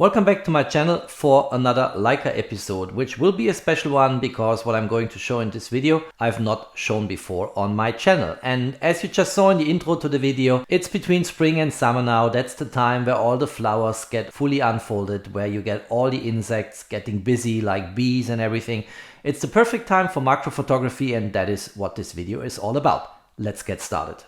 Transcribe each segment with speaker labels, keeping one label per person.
Speaker 1: Welcome back to my channel for another Leica episode, which will be a special one because what I'm going to show in this video I've not shown before on my channel. And as you just saw in the intro to the video, it's between spring and summer now. That's the time where all the flowers get fully unfolded, where you get all the insects getting busy like bees and everything. It's the perfect time for macro photography, and that is what this video is all about. Let's get started.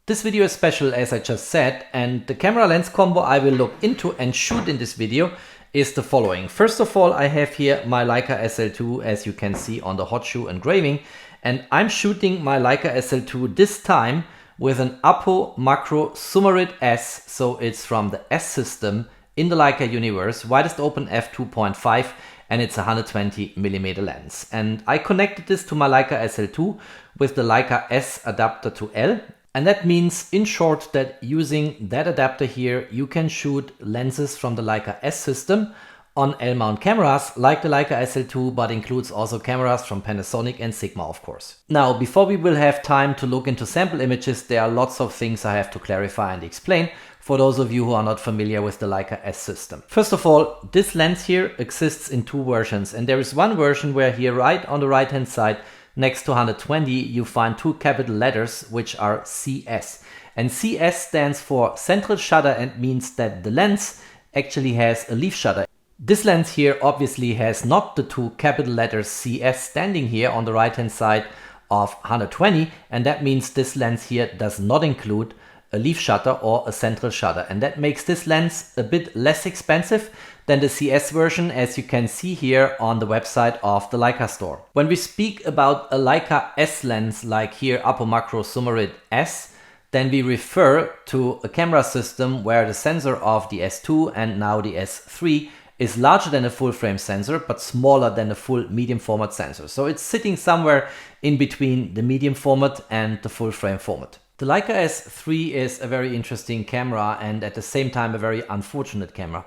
Speaker 1: This video is special, as I just said, and the camera lens combo I will look into and shoot in this video is the following. First of all, I have here my Leica SL2, as you can see on the hot shoe engraving, and I'm shooting my Leica SL2 this time with an APO-Macro-Summarit-S, so it's from the S system in the Leica universe, widest open f2.5, and it's a 120mm lens. And I connected this to my Leica SL2 with the Leica S adapter to L. And that means, in short, that using that adapter here, you can shoot lenses from the Leica S system on L-mount cameras like the Leica SL2, but includes also cameras from Panasonic and Sigma, of course. Now, before we will have time to look into sample images, there are lots of things I have to clarify and explain for those of you who are not familiar with the Leica S system. First of all, this lens here exists in two versions, and there is one version where here right on the right-hand side next to 120, you find two capital letters, which are CS. And CS stands for central shutter and means that the lens actually has a leaf shutter. This lens here obviously has not the two capital letters CS standing here on the right hand side of 120, and that means this lens here does not include a leaf shutter or a central shutter, and that makes this lens a bit less expensive than the CS version, as you can see here on the website of the Leica store. When we speak about a Leica S lens, like here APO-Macro-Summarit-S, then we refer to a camera system where the sensor of the S2 and now the S3 is larger than a full frame sensor but smaller than a full medium format sensor. So it's sitting somewhere in between the medium format and the full frame format. The Leica S3 is a very interesting camera and at the same time a very unfortunate camera.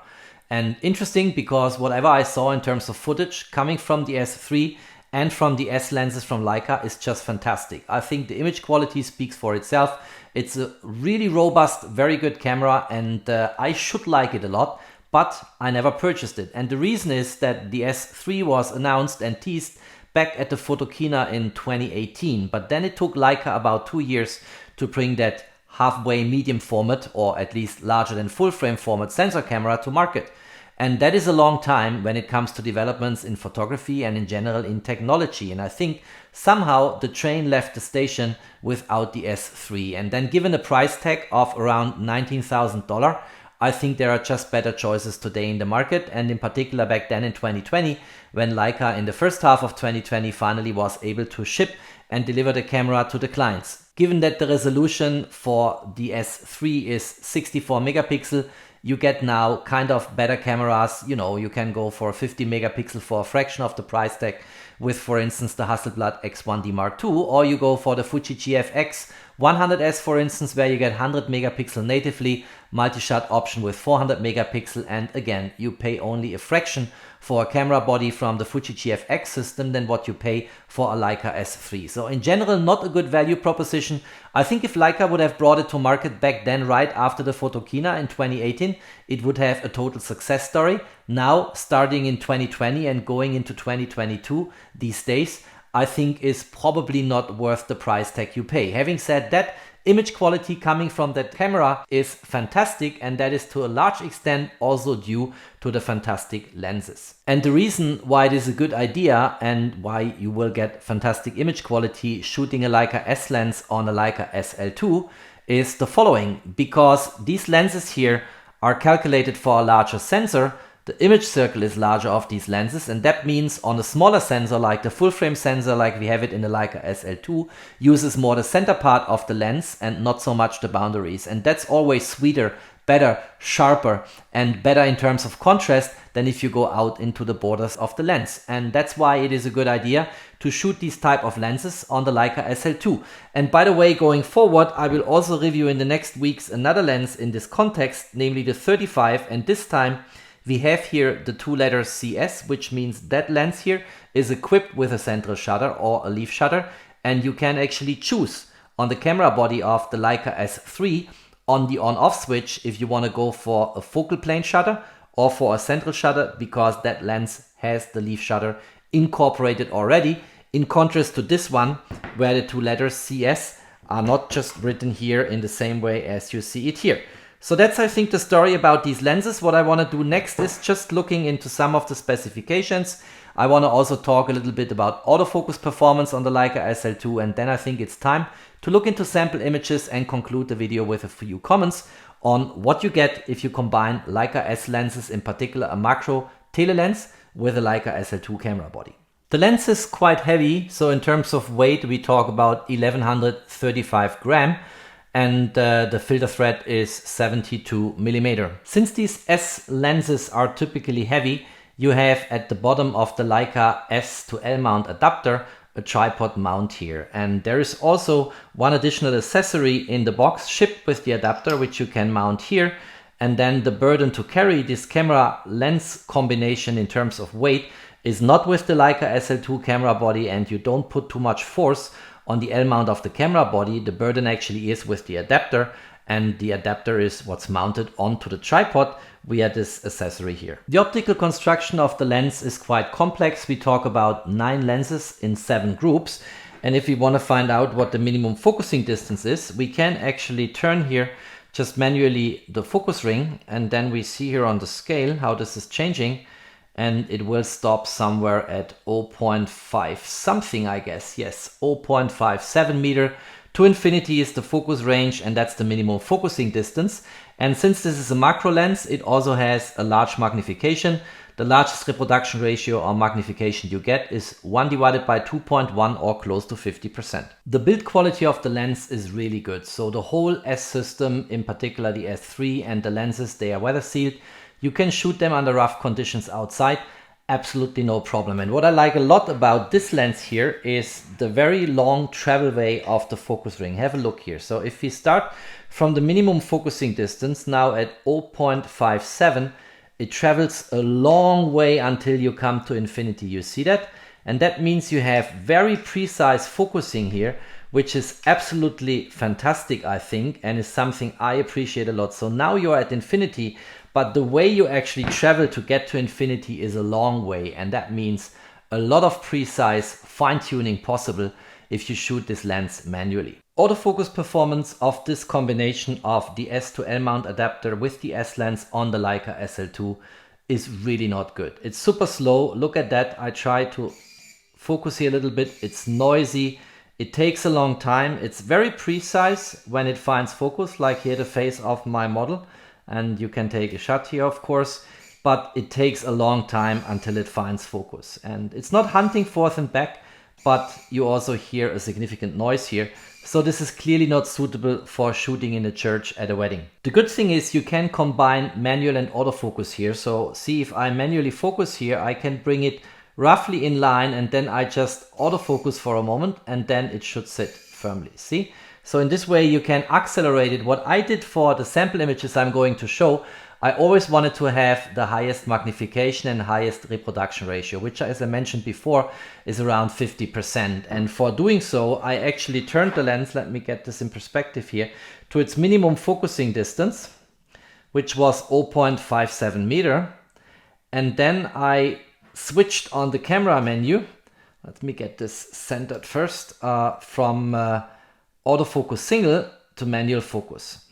Speaker 1: And interesting because whatever I saw in terms of footage coming from the S3 and from the S lenses from Leica is just fantastic. I think the image quality speaks for itself. It's a really robust, very good camera, and I should like it a lot, but I never purchased it. And the reason is that the S3 was announced and teased back at the Photokina in 2018, but then it took Leica about 2 years to bring that halfway medium format, or at least larger than full frame format sensor camera to market. And that is a long time when it comes to developments in photography and in general in technology. And I think somehow the train left the station without the S3. And then given a price tag of around $19,000, I think there are just better choices today in the market, and in particular back then in 2020, when Leica in the first half of 2020 finally was able to ship and deliver the camera to the clients. Given that the resolution for the S3 is 64 megapixel, you get now kind of better cameras. You know, you can go for 50 megapixel for a fraction of the price tag with, for instance, the Hasselblad X1D Mark II, or you go for the Fuji GFX 100S, for instance, where you get 100 megapixel natively, multi-shot option with 400 megapixel, and again, you pay only a fraction for a camera body from the Fuji GFX system than what you pay for a Leica S3. So in general, not a good value proposition. I think if Leica would have brought it to market back then, right after the Photokina in 2018, it would have a total success story. Now, starting in 2020 and going into 2022 these days, I think is probably not worth the price tag you pay. Having said that, image quality coming from that camera is fantastic, and that is to a large extent also due to the fantastic lenses. And the reason why it is a good idea and why you will get fantastic image quality shooting a Leica S lens on a Leica SL2 is the following. Because these lenses here are calculated for a larger sensor, the image circle is larger of these lenses, and that means on a smaller sensor like the full frame sensor, like we have it in the Leica SL2, uses more the center part of the lens and not so much the boundaries. And that's always sweeter, better, sharper, and better in terms of contrast than if you go out into the borders of the lens. And that's why it is a good idea to shoot these type of lenses on the Leica SL2. And by the way, going forward, I will also review in the next weeks another lens in this context, namely the 35, and this time We have here the two letters CS, which means that lens here is equipped with a central shutter or a leaf shutter, and you can actually choose on the camera body of the Leica S3 on the on-off switch if you want to go for a focal plane shutter or for a central shutter, because that lens has the leaf shutter incorporated already, in contrast to this one where the two letters CS are not just written here in the same way as you see it here. So that's, I think, the story about these lenses. What I want to do next is just looking into some of the specifications. I want to also talk a little bit about autofocus performance on the Leica SL2, and then I think it's time to look into sample images and conclude the video with a few comments on what you get if you combine Leica S lenses, in particular a macro telelens with a Leica SL2 camera body. The lens is quite heavy, so in terms of weight we talk about 1135 gram, and the filter thread is 72 millimeter. Since these S lenses are typically heavy, you have at the bottom of the Leica S-to-L mount adapter a tripod mount here, and there is also one additional accessory in the box shipped with the adapter which you can mount here, and then the burden to carry this camera lens combination in terms of weight is not with the Leica SL2 camera body, and you don't put too much force on the L mount of the camera body. The burden actually is with the adapter, and the adapter is what's mounted onto the tripod via this accessory here. The optical construction of the lens is quite complex. We talk about 9 lenses in 7 groups, and if we want to find out what the minimum focusing distance is, we can actually turn here just manually the focus ring, and then we see here on the scale how this is changing, and it will stop somewhere at 0.5 something, I guess. Yes, 0.57 meter. To infinity is the focus range, and that's the minimum focusing distance. And since this is a macro lens, it also has a large magnification. The largest reproduction ratio or magnification you get is 1 divided by 2.1 or close to 50%. The build quality of the lens is really good. So the whole S system, in particular the S3 and the lenses, they are weather sealed. You can shoot them under rough conditions outside, absolutely no problem. And what I like a lot about this lens here is the very long travel way of the focus ring. Have a look here. So if we start from the minimum focusing distance now at 0.57, it travels a long way until you come to infinity. You see that? And that means you have very precise focusing here, which is absolutely fantastic, I think, and is something I appreciate a lot. So now you're at infinity, but the way you actually travel to get to infinity is a long way, and that means a lot of precise fine-tuning possible if you shoot this lens manually. Autofocus performance of this combination of the S-to-L mount adapter with the S lens on the Leica SL2 is really not good. It's super slow. Look at that. I try to focus here a little bit. It's noisy. It takes a long time. It's very precise when it finds focus, like here the face of my model. And you can take a shot here, of course, but it takes a long time until it finds focus. And it's not hunting forth and back, but you also hear a significant noise here. So this is clearly not suitable for shooting in a church at a wedding. The good thing is you can combine manual and autofocus here. So see, if I manually focus here, I can bring it roughly in line, and then I just autofocus for a moment, and then it should sit firmly. See? So in this way you can accelerate it. What I did for the sample images I'm going to show, I always wanted to have the highest magnification and highest reproduction ratio, which, as I mentioned before, is around 50%. And for doing so, I actually turned the lens, let me get this in perspective here, to its minimum focusing distance, which was 0.57 meter. And then I switched on the camera menu. Let me get this centered first, from autofocus single to manual focus.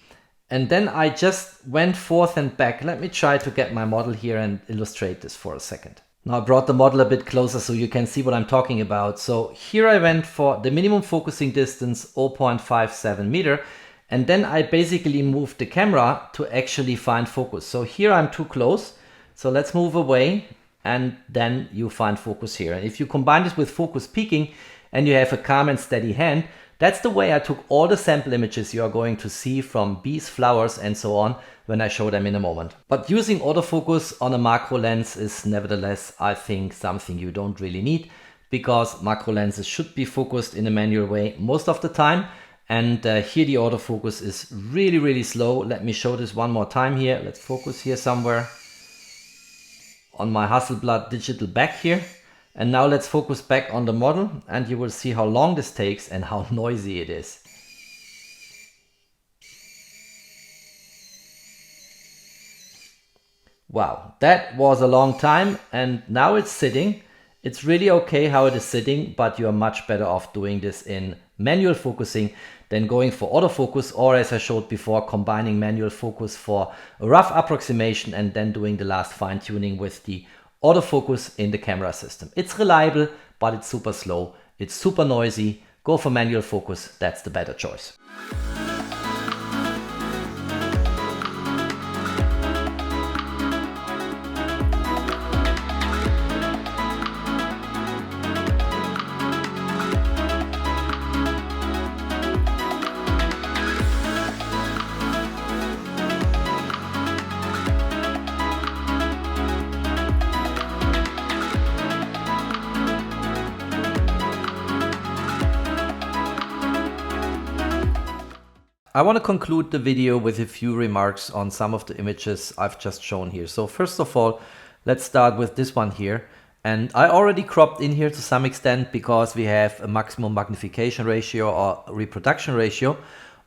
Speaker 1: And then I just went forth and back. Let me try to get my model here and illustrate this for a second. Now I brought the model a bit closer so you can see what I'm talking about. So here I went for the minimum focusing distance, 0.57 meter. And then I basically moved the camera to actually find focus. So here I'm too close. So let's move away, and then you find focus here. And if you combine this with focus peaking and you have a calm and steady hand, that's the way I took all the sample images you are going to see from bees, flowers, and so on when I show them in a moment. But using autofocus on a macro lens is nevertheless, I think, something you don't really need, because macro lenses should be focused in a manual way most of the time. And here the autofocus is really, really slow. Let me show this one more time here. Let's focus here somewhere. on my Hasselblad digital back here. And now let's focus back on the model and you will see how long this takes and how noisy it is. Wow, that was a long time and now it's sitting. It's really okay how it is sitting, but you are much better off doing this in manual focusing than going for autofocus, or as I showed before, combining manual focus for a rough approximation and then doing the last fine tuning with the autofocus in the camera system. It's reliable, but it's super slow. It's super noisy. Go for manual focus. That's the better choice. I want to conclude the video with a few remarks on some of the images I've just shown here. So first of all, let's start with this one here. And I already cropped in here to some extent because we have a maximum magnification ratio or reproduction ratio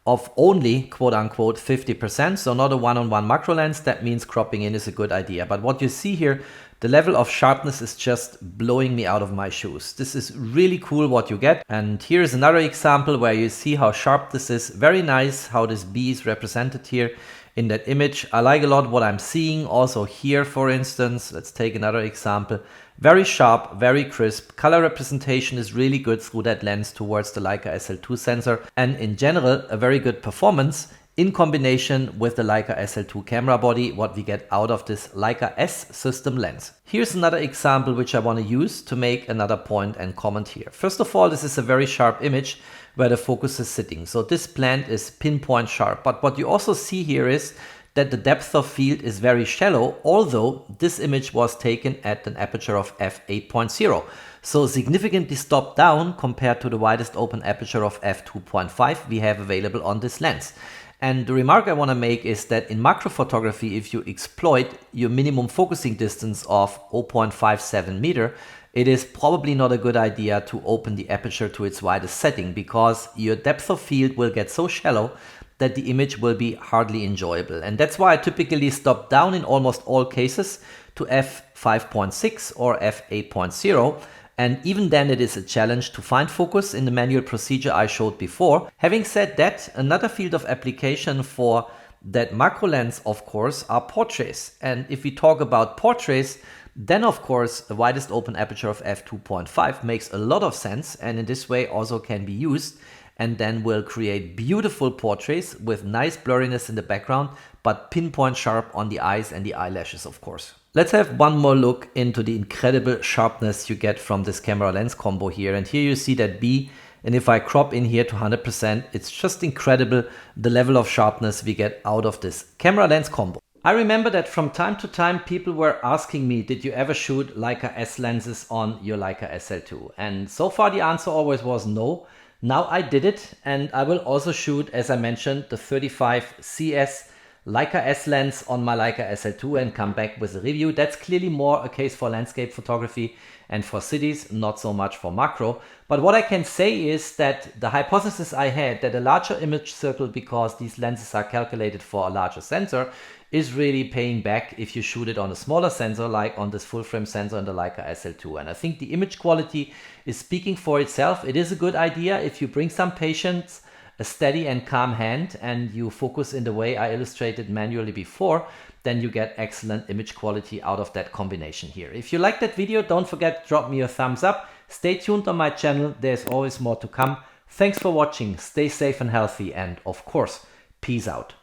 Speaker 1: of only quote unquote 50%. So not a one-on-one macro lens. That means cropping in is a good idea. But what you see here, the level of sharpness is just blowing me out of my shoes. This is really cool what you get. And here is another example where you see how sharp this is. Very nice how this bee is represented here in that image. I like a lot what I'm seeing. Also here, for instance, let's take another example. Very sharp, very crisp. Color representation is really good through that lens towards the Leica SL2 sensor. And in general, a very good performance in combination with the Leica SL2 camera body, what we get out of this Leica S system lens. Here's another example which I want to use to make another point and comment here. First of all, this is a very sharp image where the focus is sitting. So this plant is pinpoint sharp. But what you also see here is that the depth of field is very shallow, although this image was taken at an aperture of f8.0. So significantly stopped down compared to the widest open aperture of f2.5 we have available on this lens. And the remark I want to make is that in macro photography, if you exploit your minimum focusing distance of 0.57 meter, it is probably not a good idea to open the aperture to its widest setting because your depth of field will get so shallow that the image will be hardly enjoyable. And that's why I typically stop down in almost all cases to f5.6 or f8.0. And even then it is a challenge to find focus in the manual procedure I showed before. Having said that, another field of application for that macro lens, of course, are portraits. And if we talk about portraits, then of course the widest open aperture of f2.5 makes a lot of sense and in this way also can be used and then will create beautiful portraits with nice blurriness in the background, but pinpoint sharp on the eyes and the eyelashes, of course. Let's have one more look into the incredible sharpness you get from this camera lens combo here. And here you see that B, and if I crop in here to 100%, it's just incredible the level of sharpness we get out of this camera lens combo. I remember that from time to time people were asking me, did you ever shoot Leica S lenses on your Leica SL2? And so far the answer always was no. Now I did it, and I will also shoot, as I mentioned, the 35 CS Leica S lens on my Leica SL2 and come back with a review. That's clearly more a case for landscape photography and for cities, not so much for macro. But what I can say is that the hypothesis I had that a larger image circle, because these lenses are calculated for a larger sensor, is really paying back if you shoot it on a smaller sensor like on this full frame sensor in the Leica SL2. And I think the image quality is speaking for itself. It is a good idea if you bring some patience, a steady and calm hand, and you focus in the way I illustrated manually before, then you get excellent image quality out of that combination here. If you like that video, don't forget to drop me a thumbs up. Stay tuned on my channel. There's always more to come. Thanks for watching. Stay safe and healthy. And of course, peace out.